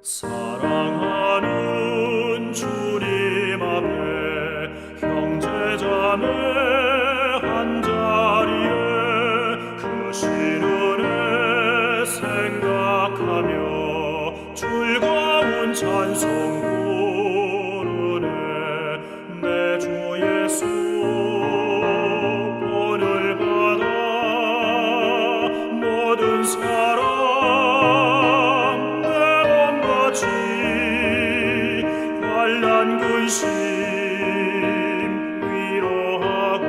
사랑하는 주님 앞에 형제자매 한자리에 그 시련에 생각하며 즐거운 찬송 부르네. 내 주 예수 본을 받아 모든 사랑 내 몸같이 환난 근심 위로하고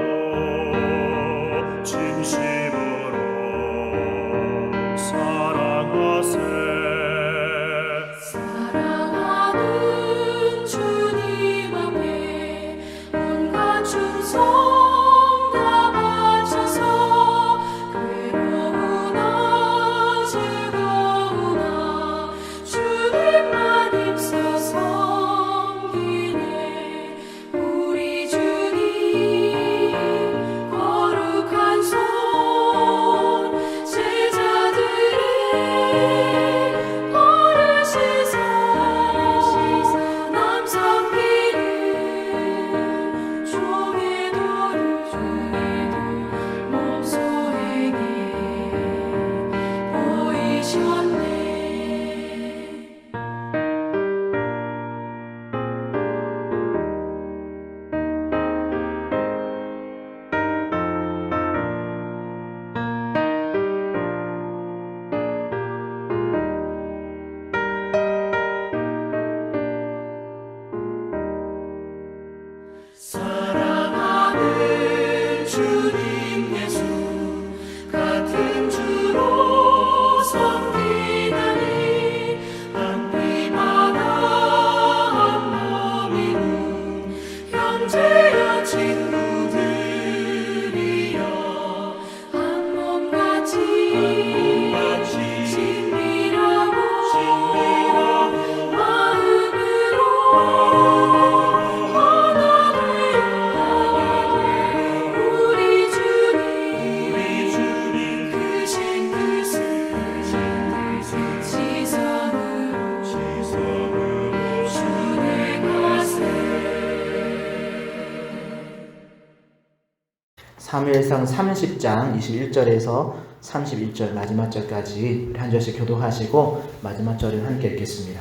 진심으로 사랑하세. 사랑하는 주님 앞에 온갖 충성 다 바쳐서 괴로우나 즐거우나 주님만 힘써 섬기네. 우리 주님 거룩한 손 제자들의 벌을 씻어 남 섬기는 종의 도를 몸소에게 보이셨네. 사랑하는 주님 예수 같은 주로 섬기나니 한 피마다 한 몸이루 형제여 친구들이여 한 몸같이 친밀하고 마음으로 우리 주님 크신 뜻을 지성으로 준행하세. 사무엘상 30장 21절에서 31절 마지막 절까지 한 절씩 교독하시고 마지막 절을 함께 읽겠습니다.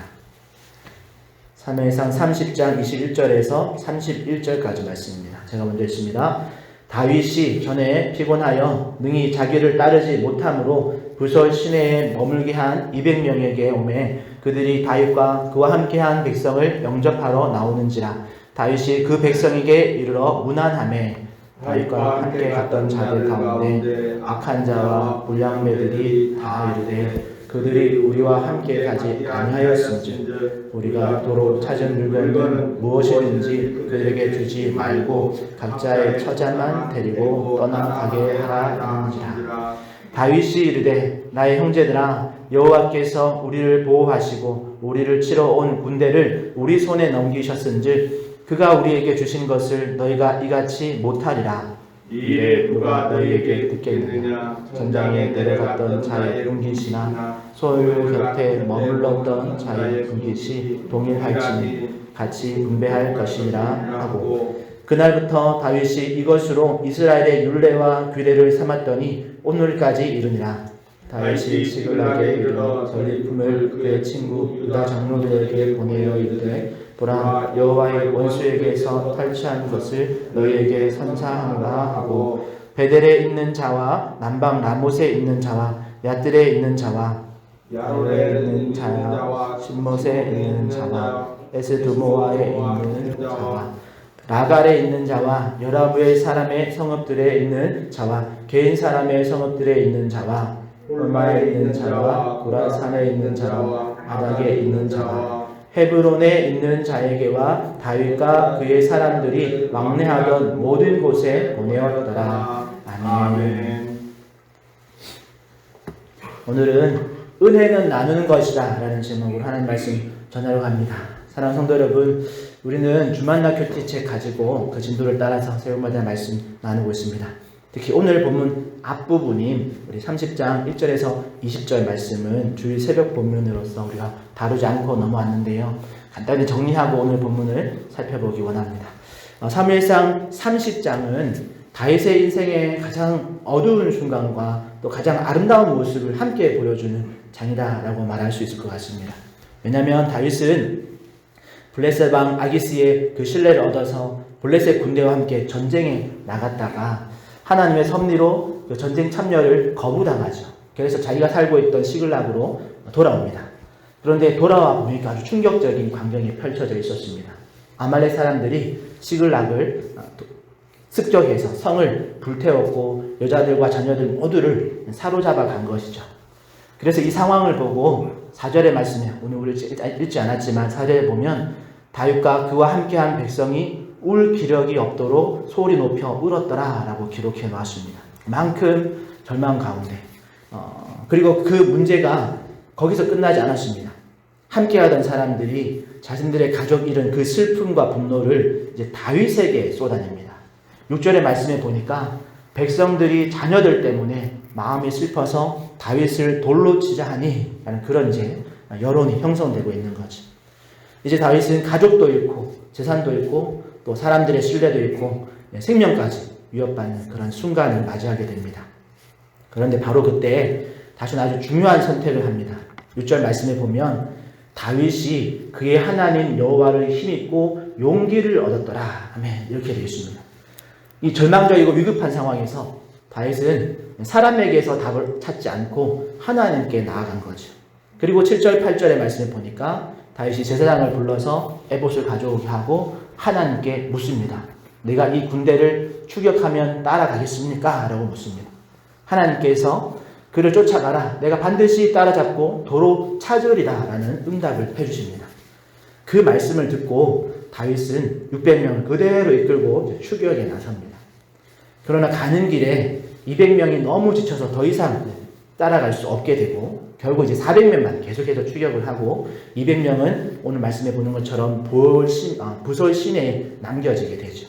사무엘상 30장 21절에서 31절까지 말씀입니다. 제가 먼저 읽습니다. 다윗이 전에 피곤하여 능히 자기를 따르지 못함으로 부설 시내에 머물게 한 200명에게 오매 그들이 다윗과 그와 함께한 백성을 영접하러 나오는지라. 다윗이 그 백성에게 이르러 문안하매 다윗과 함께 갔던 자들 가운데 악한 자와 불량매들이 다 이르되 그들이 우리와 함께 가지 아니하였은즉 우리가 도로 찾은 물건은 무엇이든지 그들에게 주지 말고 각자의 처자만 데리고 떠나가게 하라 하는지라. 다윗이 이르되 나의 형제들아 여호와께서 우리를 보호하시고 우리를 치러 온 군대를 우리 손에 넘기셨은즉 그가 우리에게 주신 것을 너희가 이같이 못하리라. 이에 누가 너희에게 듣겠느냐. 전장에 내려갔던 자의 분깃이나 소유 곁에 머물렀던 자의 분깃이 동일할지니 같이 분배할 것이니라 하고 그날부터 다윗이 이것으로 이스라엘의 율례와 규례를 삼았더니 오늘까지 이르니라. 다윗이 시글락에 이르러 전리품을 그의 친구 유다 장로들에게 보내어 이르되 보라 여호와의 원수에게서 탈취한 것을 너희에게 선사하노라 하고 베델에 있는 자와 남방 라못에 있는 자와 야뜰에 있는 자와 야롤에 있는 자와 신못에 있는 자와 에스두모아에 있는 자와 라갈에 있는 자와 여라부의 사람의 성읍들에 있는 자와 개인 사람의 성읍들에 있는 자와 홀마에 있는 자와 고라산에 있는 자와 아닥에 있는 자와 헤브론에 있는 자에게와 다윗과 그의 사람들이 왕래하던 모든 곳에 보내었더라. 아멘. 오늘은 은혜는 나누는 것이다 라는 제목으로 하나님 말씀 전하러 갑니다. 사랑하는 성도 여러분, 우리는 주만나 큐티책 가지고 그 진도를 따라서 세월마다 말씀 나누고 있습니다. 특히 오늘 본문 앞부분인 우리 30장 1절에서 20절 말씀은 주일 새벽 본문으로서 우리가 다루지 않고 넘어왔는데요. 간단히 정리하고 오늘 본문을 살펴보기 원합니다. 사무엘상 30장은 다윗의 인생의 가장 어두운 순간과 또 가장 아름다운 모습을 함께 보여주는 장이다라고 말할 수 있을 것 같습니다. 왜냐하면 다윗은 블레셋 왕 아기스의 그 신뢰를 얻어서 블레셋 군대와 함께 전쟁에 나갔다가 하나님의 섭리로 그 전쟁 참여를 거부당하죠. 그래서 자기가 살고 있던 시글락으로 돌아옵니다. 그런데 돌아와 보니까 아주 충격적인 광경이 펼쳐져 있었습니다. 아말렉 사람들이 시글락을 습격해서 성을 불태웠고 여자들과 자녀들 모두를 사로잡아 간 것이죠. 그래서 이 상황을 보고 4절의 말씀에 오늘 우리 읽지 않았지만 4절에 보면 다윗과 그와 함께한 백성이 울 기력이 없도록 소리 높여 울었더라 라고 기록해 놓았습니다. 그만큼 절망 가운데 그리고 그 문제가 거기서 끝나지 않았습니다. 함께하던 사람들이 자신들의 가족 잃은 그 슬픔과 분노를 이제 다윗에게 쏟아냅니다. 6절의 말씀에 보니까 백성들이 자녀들 때문에 마음이 슬퍼서 다윗을 돌로 치자 하니 라는 그런 이제 여론이 형성되고 있는 거죠. 이제 다윗은 가족도 잃고 재산도 잃고 또 사람들의 신뢰도 잃고 생명까지 위협받는 그런 순간을 맞이하게 됩니다. 그런데 바로 그때 다시 아주 중요한 선택을 합니다. 6절 말씀에 보면 다윗이 그의 하나님 여호와를 힘입고 용기를 얻었더라. 아멘. 이렇게 되어 있습니다. 이 절망적이고 위급한 상황에서 다윗은 사람에게서 답을 찾지 않고 하나님께 나아간 거죠. 그리고 7절 8절의 말씀을 보니까 다윗이 제사장을 불러서 에봇을 가져오게 하고 하나님께 묻습니다. 내가 이 군대를 추격하면 따라가겠습니까? 라고 묻습니다. 하나님께서 그를 쫓아가라. 내가 반드시 따라잡고 도로 찾으리라 라는 응답을 해주십니다. 그 말씀을 듣고 다윗은 600명을 그대로 이끌고 추격에 나섭니다. 그러나 가는 길에 200명이 너무 지쳐서 더 이상 따라갈 수 없게 되고 결국 이제 400명만 계속해서 추격을 하고 200명은 오늘 말씀해 보는 것처럼 부솔 시내에 남겨지게 되죠.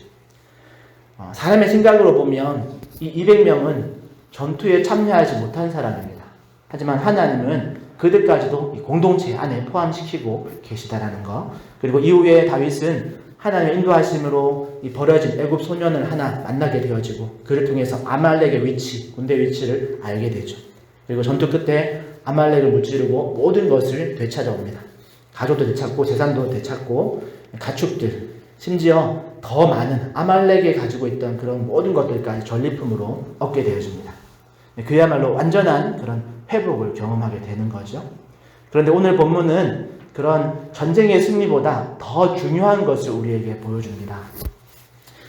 사람의 생각으로 보면 이 200명은 전투에 참여하지 못한 사람입니다. 하지만 하나님은 그들까지도 이 공동체 안에 포함시키고 계시다라는 것. 그리고 이후에 다윗은 하나님의 인도하심으로 이 버려진 애굽 소년을 하나 만나게 되어지고 그를 통해서 아말렉의 위치, 군대 위치를 알게 되죠. 그리고 전투 끝에 아말렉을 무찌르고 모든 것을 되찾아옵니다. 가족도 되찾고 재산도 되찾고 가축들, 심지어 더 많은 아말렉이 가지고 있던 그런 모든 것들까지 전리품으로 얻게 되어집니다. 그야말로 완전한 그런 회복을 경험하게 되는 거죠. 그런데 오늘 본문은 그런 전쟁의 승리보다 더 중요한 것을 우리에게 보여줍니다.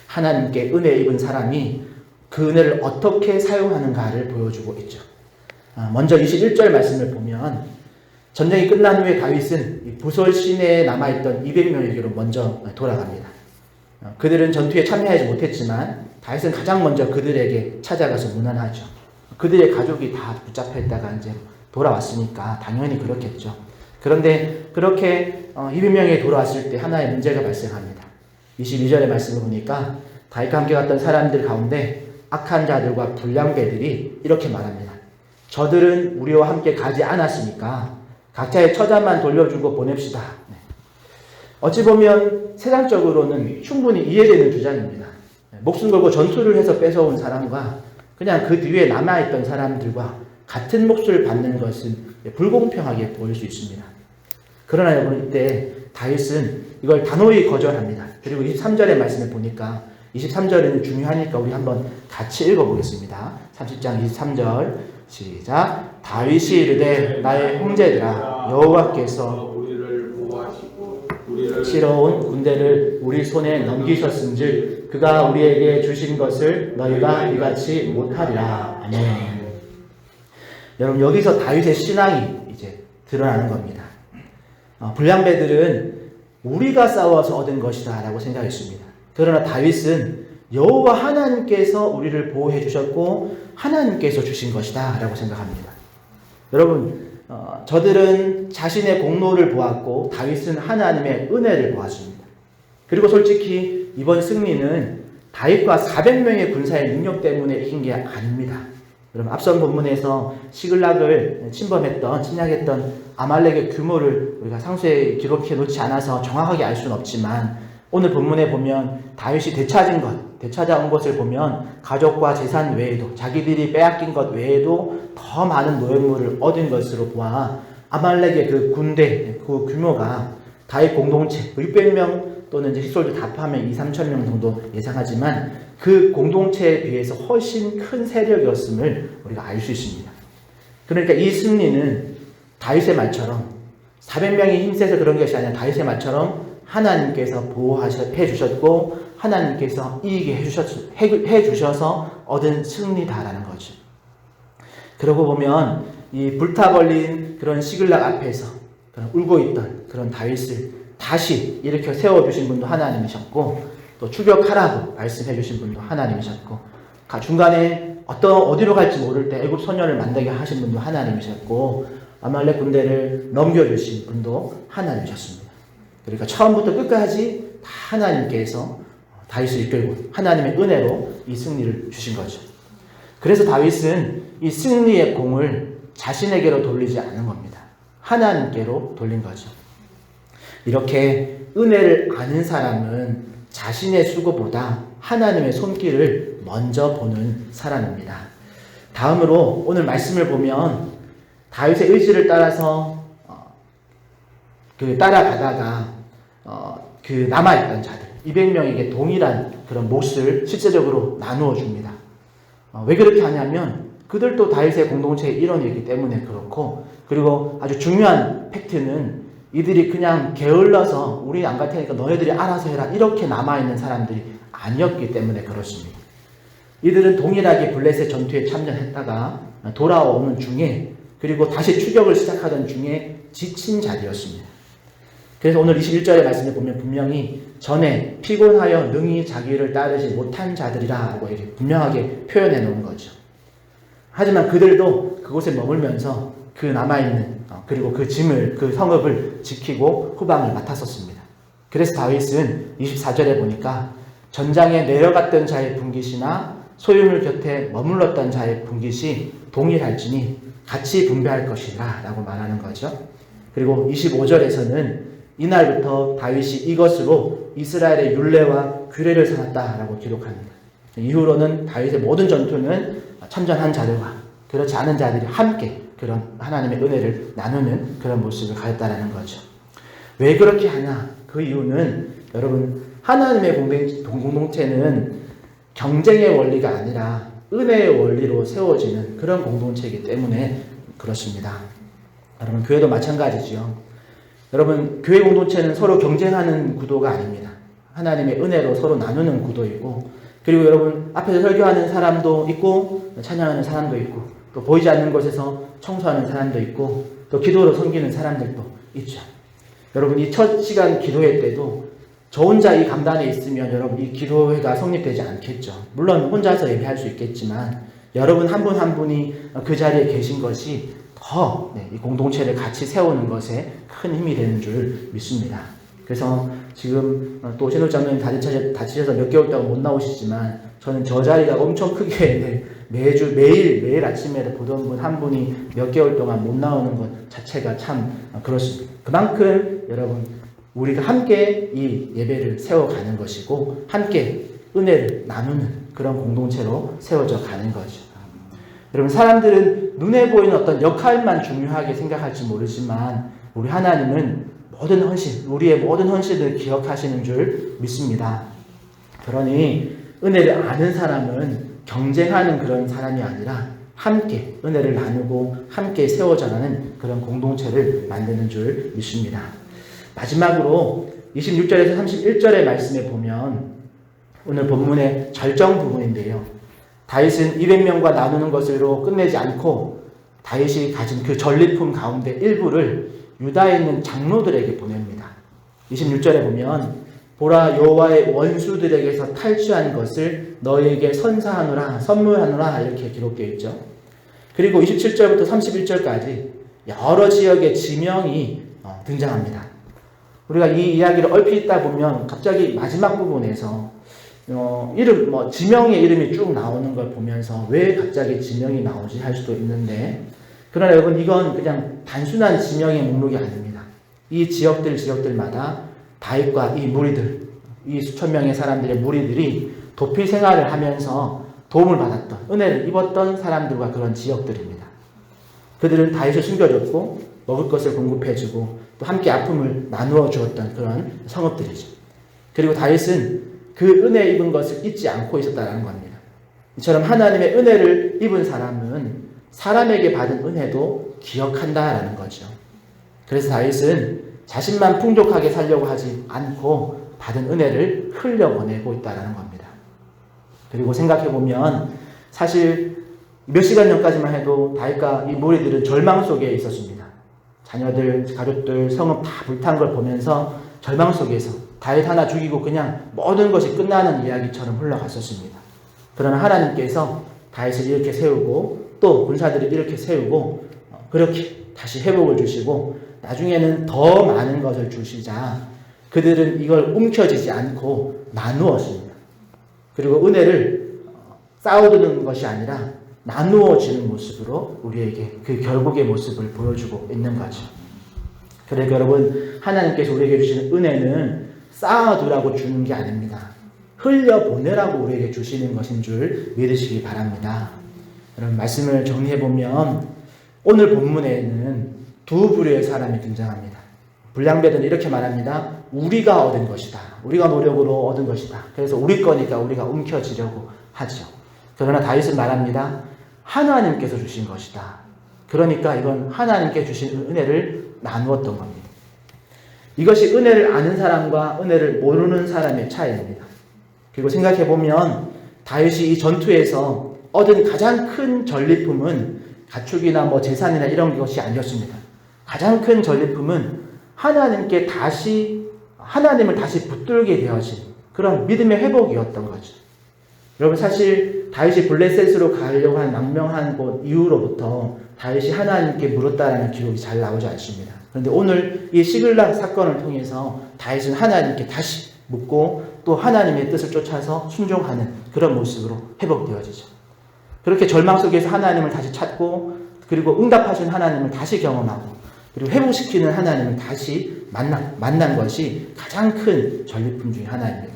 하나님께 은혜 입은 사람이 그 은혜를 어떻게 사용하는가를 보여주고 있죠. 먼저 21절 말씀을 보면 전쟁이 끝난 후에 다윗은 부솔 시내에 남아있던 200명에게로 먼저 돌아갑니다. 그들은 전투에 참여하지 못했지만 다윗은 가장 먼저 그들에게 찾아가서 문안하죠. 그들의 가족이 다 붙잡혀 있다가 이제 돌아왔으니까 당연히 그렇겠죠. 그런데 그렇게 200명이 돌아왔을 때 하나의 문제가 발생합니다. 22절의 말씀을 보니까 다윗과 함께 갔던 사람들 가운데 악한 자들과 불량배들이 이렇게 말합니다. 저들은 우리와 함께 가지 않았으니까 각자의 처자만 돌려주고 보냅시다. 어찌 보면 세상적으로는 충분히 이해되는 주장입니다. 목숨 걸고 전투를 해서 뺏어온 사람과 그냥 그 뒤에 남아있던 사람들과 같은 몫을 받는 것은 불공평하게 보일 수 있습니다. 그러나 여러분 이때 다윗은 이걸 단호히 거절합니다. 그리고 23절의 말씀을 보니까 23절은 중요하니까 우리 한번 같이 읽어보겠습니다. 30장 23절 시작. 다윗이 이르되 나의 형제들아 여호와께서 우리를 보호하시고 우리를 치러온 군대를 우리 손에 넘기셨은즉 그가 우리에게 주신 것을 너희가 이같이 못하리라. 아멘. 여러분 여기서 다윗의 신앙이 이제 드러나는 겁니다. 불량배들은 우리가 싸워서 얻은 것이다 라고 생각했습니다. 그러나 다윗은 여호와 하나님께서 우리를 보호해 주셨고 하나님께서 주신 것이다 라고 생각합니다. 여러분 저들은 자신의 공로를 보았고 다윗은 하나님의 은혜를 보았습니다. 그리고 솔직히 이번 승리는 다윗과 400명의 군사의 능력 때문에 이긴 게 아닙니다. 여러분 앞선 본문에서 시글락을 침략했던 아말렉의 규모를 우리가 상수에 기록해 놓지 않아서 정확하게 알 수는 없지만 오늘 본문에 보면 다윗이 되찾아온 것을 보면 가족과 재산 외에도 자기들이 빼앗긴 것 외에도 더 많은 노획물을 얻은 것으로 보아 아말렉의 그 군대 그 규모가 다윗 공동체 600명 또는 이제 히솔도 다 포함하면 2-3천 명 정도 예상하지만 그 공동체에 비해서 훨씬 큰 세력이었음을 우리가 알 수 있습니다. 그러니까 이 승리는 다윗의 말처럼 400명이 힘세서 그런 것이 아니라 다윗의 말처럼 하나님께서 보호해 주셨고 하나님께서 이기게 해주셔서 얻은 승리다라는 거죠. 그러고 보면 이 불타버린 그런 시글락 앞에서 울고 있던 그런 다윗을 다시 일으켜 세워주신 분도 하나님이셨고 또 추격하라고 말씀해 주신 분도 하나님이셨고 중간에 어디로 갈지 모를 때 애굽 소년을 만나게 하신 분도 하나님이셨고 아말렉 군대를 넘겨주신 분도 하나님이셨습니다. 그러니까 처음부터 끝까지 다 하나님께서 다윗을 이끌고 하나님의 은혜로 이 승리를 주신 거죠. 그래서 다윗은 이 승리의 공을 자신에게로 돌리지 않은 겁니다. 하나님께로 돌린 거죠. 이렇게 은혜를 아는 사람은 자신의 수고보다 하나님의 손길을 먼저 보는 사람입니다. 다음으로 오늘 말씀을 보면 다윗의 의지를 따라서 따라가다가 남아있던 자들 200명에게 동일한 그런 몫을 실제적으로 나누어 줍니다. 왜 그렇게 하냐면 그들도 다윗의 공동체의 일원이기 때문에 그렇고 그리고 아주 중요한 팩트는 이들이 그냥 게을러서 우리 안 갈 테니까 너희들이 알아서 해라 이렇게 남아있는 사람들이 아니었기 때문에 그렇습니다. 이들은 동일하게 블레셋 전투에 참전했다가 돌아오는 중에 그리고 다시 추격을 시작하던 중에 지친 자리였습니다. 그래서 오늘 21절의 말씀을 보면 분명히 전에 피곤하여 능히 자기를 따르지 못한 자들이라고 이렇게 분명하게 표현해 놓은 거죠. 하지만 그들도 그곳에 머물면서 그 남아있는 그리고 그 짐을 그 성읍을 지키고 후방을 맡았었습니다. 그래서 다윗은 24절에 보니까 전장에 내려갔던 자의 분깃이나 소유물 곁에 머물렀던 자의 분깃이 동일할지니 같이 분배할 것이라 라고 말하는 거죠. 그리고 25절에서는 이날부터 다윗이 이것으로 이스라엘의 율례와 규례를 삼았다라고 기록합니다. 이후로는 다윗의 모든 전투는 참전한 자들과 그렇지 않은 자들이 함께 그런 하나님의 은혜를 나누는 그런 모습을 가졌다라는 거죠. 왜 그렇게 하냐? 그 이유는 여러분 하나님의 공동체는 경쟁의 원리가 아니라 은혜의 원리로 세워지는 그런 공동체이기 때문에 그렇습니다. 여러분 교회도 마찬가지지요. 여러분 교회 공동체는 서로 경쟁하는 구도가 아닙니다. 하나님의 은혜로 서로 나누는 구도이고 그리고 여러분 앞에서 설교하는 사람도 있고 찬양하는 사람도 있고 또 보이지 않는 곳에서 청소하는 사람도 있고 또 기도로 섬기는 사람들도 있죠. 여러분 이 첫 시간 기도회 때도 저 혼자 이 강단에 있으면 여러분 이 기도회가 성립되지 않겠죠. 물론 혼자서 예배할 수 있겠지만 여러분 한 분 한 분이 그 자리에 계신 것이 더 이 공동체를 같이 세우는 것에 큰 힘이 되는 줄 믿습니다. 그래서 지금 또 신호 장로님 다치셔서 몇 개월 동안 못 나오시지만 저는 저 자리가 엄청 크게 매일 아침에 보던 분 한 분이 몇 개월 동안 못 나오는 것 자체가 참 그렇습니다. 그만큼 여러분 우리가 함께 이 예배를 세워가는 것이고 함께 은혜를 나누는 그런 공동체로 세워져 가는 거죠. 여러분 사람들은 눈에 보이는 어떤 역할만 중요하게 생각할지 모르지만 우리 하나님은 모든 헌신, 우리의 모든 헌신을 기억하시는 줄 믿습니다. 그러니 은혜를 아는 사람은 경쟁하는 그런 사람이 아니라 함께 은혜를 나누고 함께 세워져가는 그런 공동체를 만드는 줄 믿습니다. 마지막으로 26절에서 31절의 말씀에 보면 오늘 본문의 절정 부분인데요. 다윗은 200명과 나누는 것으로 끝내지 않고 다윗이 가진 그 전리품 가운데 일부를 유다에 있는 장로들에게 보냅니다. 26절에 보면 보라 여호와의 원수들에게서 탈취한 것을 너희에게 선물하노라 이렇게 기록되어 있죠. 그리고 27절부터 31절까지 여러 지역의 지명이 등장합니다. 우리가 이 이야기를 얼핏 읽다 보면 갑자기 마지막 부분에서 이름, 지명의 이름이 쭉 나오는 걸 보면서 왜 갑자기 지명이 나오지 할 수도 있는데, 그러나 여러분, 이건 그냥 단순한 지명의 목록이 아닙니다. 이 지역들마다 다윗과 이 무리들, 이 수천 명의 사람들의 무리들이 도피 생활을 하면서 도움을 받았던, 은혜를 입었던 사람들과 그런 지역들입니다. 그들은 다윗을 숨겨줬고, 먹을 것을 공급해주고, 또 함께 아픔을 나누어 주었던 그런 성읍들이죠. 그리고 다윗은 그 은혜 입은 것을 잊지 않고 있었다는 겁니다. 이처럼 하나님의 은혜를 입은 사람은 사람에게 받은 은혜도 기억한다라는 거죠. 그래서 다윗은 자신만 풍족하게 살려고 하지 않고 받은 은혜를 흘려보내고 있다는 겁니다. 그리고 생각해보면 사실 몇 시간 전까지만 해도 다윗과 이 무리들은 절망 속에 있었습니다. 자녀들, 가족들, 성읍 다 불탄 걸 보면서 절망 속에서 다윗 하나 죽이고 그냥 모든 것이 끝나는 이야기처럼 흘러갔었습니다. 그러나 하나님께서 다윗을 이렇게 세우고 또 군사들을 이렇게 세우고 그렇게 다시 회복을 주시고 나중에는 더 많은 것을 주시자 그들은 이걸 움켜쥐지 않고 나누었습니다. 그리고 은혜를 쌓아두는 것이 아니라 나누어지는 모습으로 우리에게 그 결국의 모습을 보여주고 있는 거죠. 그러니까 여러분, 하나님께서 우리에게 주시는 은혜는 쌓아두라고 주는 게 아닙니다. 흘려보내라고 우리에게 주시는 것인 줄 믿으시기 바랍니다. 여러분, 말씀을 정리해보면 오늘 본문에는 두 부류의 사람이 등장합니다. 불량배들은 이렇게 말합니다. 우리가 얻은 것이다. 우리가 노력으로 얻은 것이다. 그래서 우리 거니까 우리가 움켜쥐려고 하죠. 그러나 다윗은 말합니다. 하나님께서 주신 것이다. 그러니까 이건 하나님께 주신 은혜를 나누었던 겁니다. 이것이 은혜를 아는 사람과 은혜를 모르는 사람의 차이입니다. 그리고 생각해보면 다윗이 이 전투에서 얻은 가장 큰 전리품은 가축이나 재산이나 이런 것이 아니었습니다. 가장 큰 전리품은 하나님을 다시 붙들게 되어진 그런 믿음의 회복이었던 거죠. 여러분, 사실 다윗이 블레셋으로 가려고 한 망명한 곳 이후로부터 다윗이 하나님께 물었다라는 기록이 잘 나오지 않습니다. 그런데 오늘 이 시글락 사건을 통해서 다윗은 하나님께 다시 묻고 또 하나님의 뜻을 쫓아서 순종하는 그런 모습으로 회복되어지죠. 그렇게 절망 속에서 하나님을 다시 찾고 그리고 응답하신 하나님을 다시 경험하고 그리고 회복시키는 하나님을 다시 만난 것이 가장 큰 전리품 중에 하나입니다.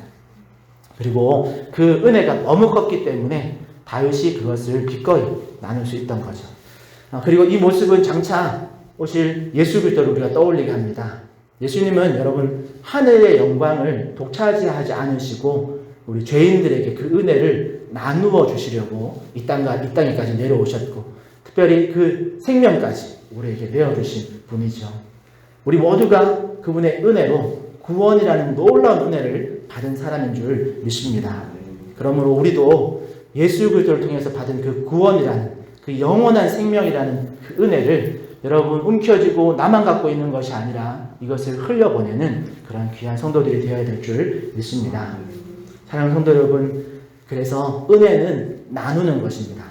그리고 그 은혜가 너무 컸기 때문에 다윗이 그것을 기꺼이 나눌 수 있던 거죠. 그리고 이 모습은 장차 오실 예수 그리스도를 우리가 떠올리게 합니다. 예수님은 여러분 하늘의 영광을 독차지하지 않으시고 우리 죄인들에게 그 은혜를 나누어 주시려고 이 땅에까지 내려오셨고 특별히 그 생명까지 우리에게 내어주신 분이죠. 우리 모두가 그분의 은혜로 구원이라는 놀라운 은혜를 받은 사람인 줄 믿습니다. 그러므로 우리도 예수 그리스도를 통해서 받은 그 구원이라는 그 영원한 생명이라는 그 은혜를 여러분 움켜쥐고 나만 갖고 있는 것이 아니라 이것을 흘려보내는 그런 귀한 성도들이 되어야 될 줄 믿습니다. 사랑하는 성도 여러분, 그래서 은혜는 나누는 것입니다.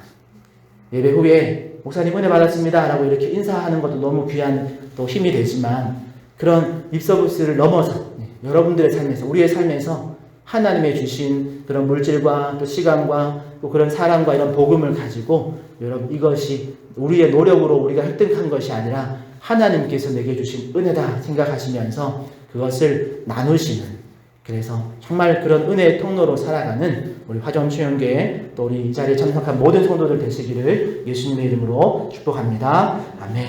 예배 후에 목사님 은혜 받았습니다 라고 이렇게 인사하는 것도 너무 귀한 또 힘이 되지만 그런 립서비스를 넘어서 여러분들의 삶에서 우리의 삶에서 하나님의 주신 그런 물질과 또 시간과 또 그런 사랑과 이런 복음을 가지고 여러분 이것이 우리의 노력으로 우리가 획득한 것이 아니라 하나님께서 내게 주신 은혜다 생각하시면서 그것을 나누시는 그래서 정말 그런 은혜의 통로로 살아가는 우리 화정수영교회 또 우리 이 자리에 참석한 모든 성도들 되시기를 예수님의 이름으로 축복합니다. 아멘.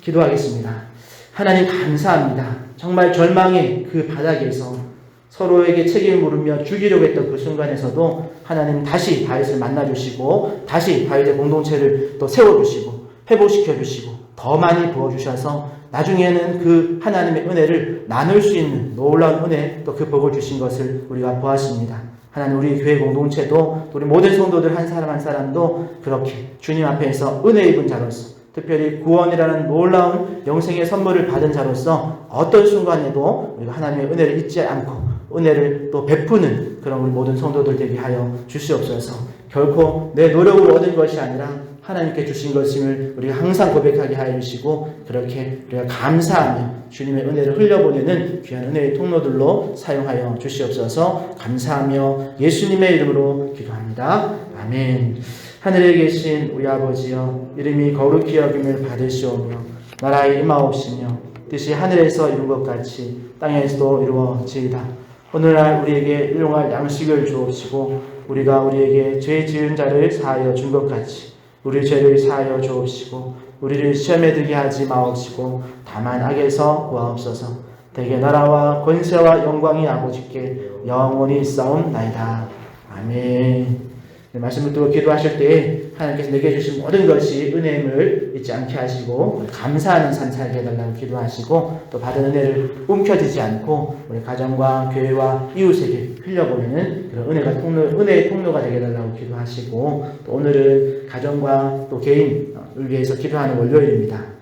기도하겠습니다. 하나님 감사합니다. 정말 절망의 그 바닥에서 서로에게 책임을 물으며 죽이려고 했던 그 순간에서도 하나님 다시 다윗을 만나주시고 다시 다윗의 공동체를 또 세워주시고 회복시켜주시고 더 많이 부어주셔서 나중에는 그 하나님의 은혜를 나눌 수 있는 놀라운 은혜 또 그 복을 주신 것을 우리가 보았습니다. 하나님 우리 교회 공동체도 우리 모든 성도들 한 사람 한 사람도 그렇게 주님 앞에서 은혜 입은 자로서 특별히 구원이라는 놀라운 영생의 선물을 받은 자로서 어떤 순간에도 우리가 하나님의 은혜를 잊지 않고 은혜를 또 베푸는 그런 우리 모든 성도들 되게 하여 주시옵소서. 결코 내 노력으로 얻은 것이 아니라 하나님께 주신 것임을 우리가 항상 고백하게 하여 주시고 그렇게 우리가 감사하며 주님의 은혜를 흘려보내는 귀한 은혜의 통로들로 사용하여 주시옵소서. 감사하며 예수님의 이름으로 기도합니다. 아멘. 하늘에 계신 우리 아버지여, 이름이 거룩히 여김을 받으시오며 나라의 임하옵시며 뜻이 하늘에서 이룬 것 같이 땅에서도 이루어지이다. 오늘날 우리에게 일용할 양식을 주옵시고 우리가 우리에게 죄 지은 자를 사하여 준 것 같이 우리 죄를 사하여 주옵시고 우리를 시험에 들게 하지 마옵시고 다만 악에서 구하옵소서. 대개 나라와 권세와 영광이 아버지께 영원히 있사옵나이다. 아멘. 말씀을 듣고 기도하실 때 하나님께서 내게 주신 모든 것이 은혜임을 잊지 않게 하시고 감사하는 삶 살게 해달라고 기도하시고 또 받은 은혜를 움켜쥐지 않고 우리 가정과 교회와 이웃에게 흘려보내는 그런 은혜의 통로가 되게 해달라고 기도하시고 또 오늘은 가정과 또 개인을 위해서 기도하는 월요일입니다.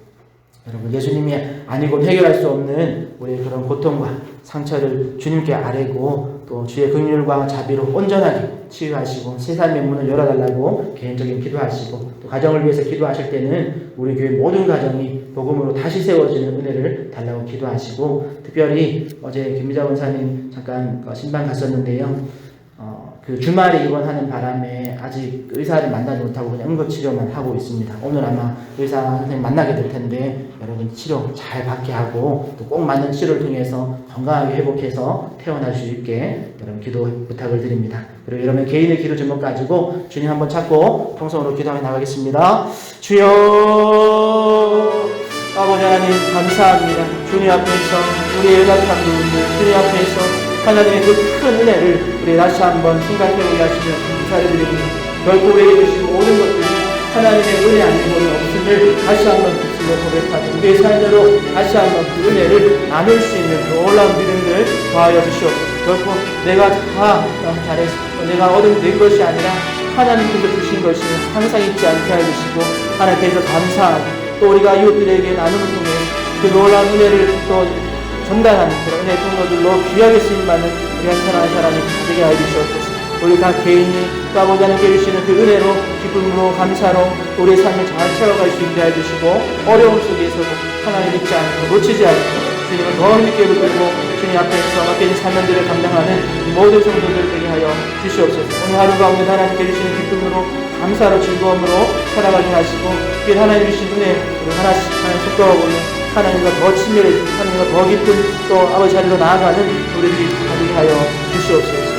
여러분, 예수님이 아니고 해결할 수 없는 우리의 그런 고통과 상처를 주님께 아뢰고 또 주의 긍휼과 자비로 온전하게 치유하시고 새 삶의 문을 열어달라고 개인적인 기도하시고 또 가정을 위해서 기도하실 때는 우리 교회 모든 가정이 복음으로 다시 세워지는 은혜를 달라고 기도하시고 특별히 어제 김미자 원사님 잠깐 신방 갔었는데요. 그 주말에 입원하는 바람에 아직 의사를 만나지 못하고 그냥 응급치료만 하고 있습니다. 오늘 아마 의사 선생님 만나게 될 텐데 여러분 치료 잘 받게 하고 또 꼭 맞는 치료를 통해서 건강하게 회복해서 태어날 수 있게 여러분 기도 부탁을 드립니다. 그리고 여러분 개인의 기도 제목 가지고 주님 한번 찾고 통성으로 기도하며 나가겠습니다. 주여 아버지 하나님 감사합니다. 주님 앞에서 우리의 연약한 부분들 주님 앞에서 하나님의 그 큰 은혜를 우리 다시 한번 생각해보게 하시며 감사를 드립니다. 결코 우리에게 주신 모든 것들이 하나님의 은혜 아니고는 없음을 다시 한번 믿음으로 고백하고 우리의 삶으로 다시 한번 그 은혜를 나눌 수 있는 놀라운 믿음을 더하여 주시옵소서. 결코 내가 다 잘해서 내가 얻은 것이 아니라 하나님께서 주신 것이 항상 잊지 않게 해주시고 하나님께서 감사하고 또 우리가 이웃들에게 나누는 통해 그 놀라운 은혜를 또 전달하는 그런 은혜의 통로들로 귀하게 쓰임받는 우리 한 사람 한 사람이 되게 하여 주시옵소서. 우리 각 개인이 또 아버지 하나님께 주시는 그 은혜로 기쁨으로 감사로 우리의 삶을 잘 채워갈 수 있게 해주시고 어려움 속에서도 하나님 잊지 않고 놓치지 않고 주님을 더 믿게 붙들고 주님 앞에서 맡겨진 사명들을 감당하는 모든 성도들 되게 하여 주시옵소서. 오늘 하루 가운데 하나님께 주시는 기쁨으로 감사로 즐거움으로 살아가게 하시고 그 하나님 주신 은혜 우리 하나씩 속도하고는 하나님과 더 친밀해지고 하나님과 더 깊은 또 아버지 자리로 나아가는 우리들이 되게 하여 주시옵소서.